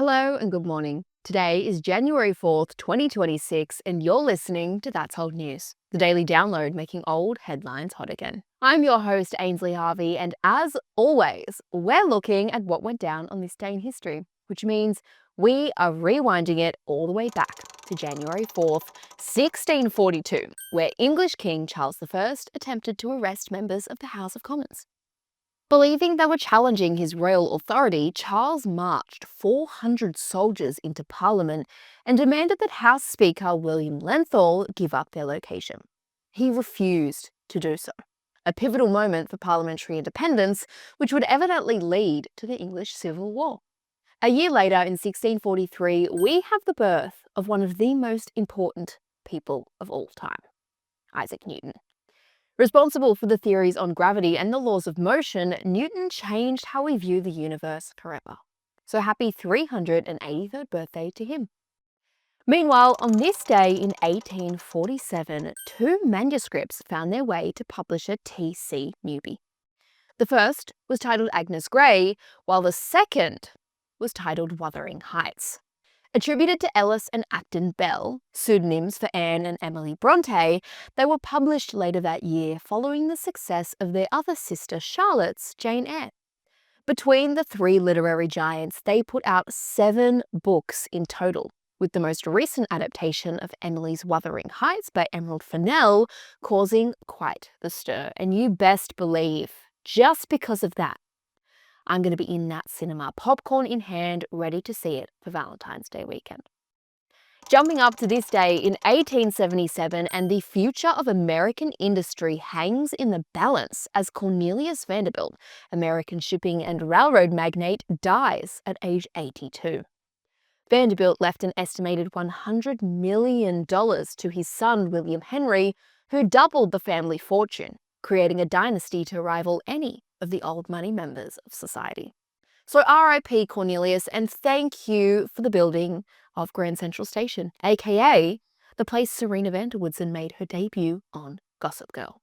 Hello and good morning. Today is January 4th, 2026, and you're listening to That's Old News, the daily download making old headlines hot again. I'm your host, Ainsley Harvey, and as always, we're looking at what went down on this day in history, which means we are rewinding it all the way back to January 4th, 1642, where English King Charles I attempted to arrest members of the House of Commons. Believing they were challenging his royal authority, Charles marched 400 soldiers into Parliament and demanded that House Speaker William Lenthal give up their location. He refused to do so, a pivotal moment for parliamentary independence, which would evidently lead to the English Civil War. A year later, in 1643, we have the birth of one of the most important people of all time, Isaac Newton. Responsible for the theories on gravity and the laws of motion, Newton changed how we view the universe forever. So happy 383rd birthday to him. Meanwhile, on this day in 1847, two manuscripts found their way to publisher T.C. Newby. The first was titled Agnes Grey, while the second was titled Wuthering Heights. Attributed to Ellis and Acton Bell, pseudonyms for Anne and Emily Bronte, they were published later that year following the success of their other sister Charlotte's Jane Eyre. Between the three literary giants, they put out 7 books in total, with the most recent adaptation of Emily's Wuthering Heights by Emerald Fennell causing quite the stir. And you best believe, just because of that, I'm going to be in that cinema, popcorn in hand, ready to see it for Valentine's Day weekend. Jumping up to this day in 1877, and the future of American industry hangs in the balance as Cornelius Vanderbilt, American shipping and railroad magnate, dies at age 82. Vanderbilt left an estimated $100 million to his son, William Henry, who doubled the family fortune, creating a dynasty to rival any of the old money members of society. So RIP Cornelius, and thank you for the building of Grand Central Station, aka the place Serena van der Woodsen made her debut on Gossip Girl.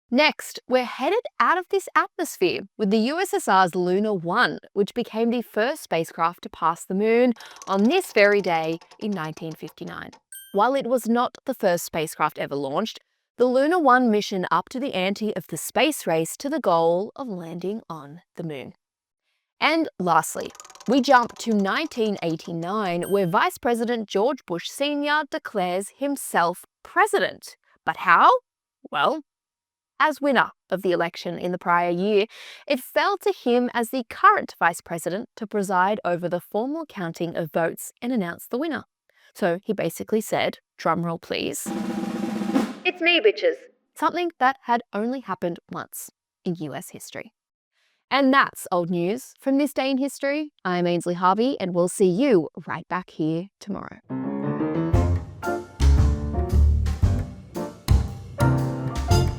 Next, we're headed out of this atmosphere with the USSR's Luna 1, which became the first spacecraft to pass the moon on this very day in 1959. While it was not the first spacecraft ever launched, the Luna 1 mission upped the ante of the space race to the goal of landing on the moon. And lastly, we jump to 1989, where Vice President George Bush Sr. declares himself president. But how? Well, as winner of the election in the prior year, it fell to him as the current vice president to preside over the formal counting of votes and announce the winner. So he basically said, drumroll please, "It's me, bitches." Something that had only happened once in US history. And that's old news from this day in history. I'm Ainsley Harvey, and we'll see you right back here tomorrow.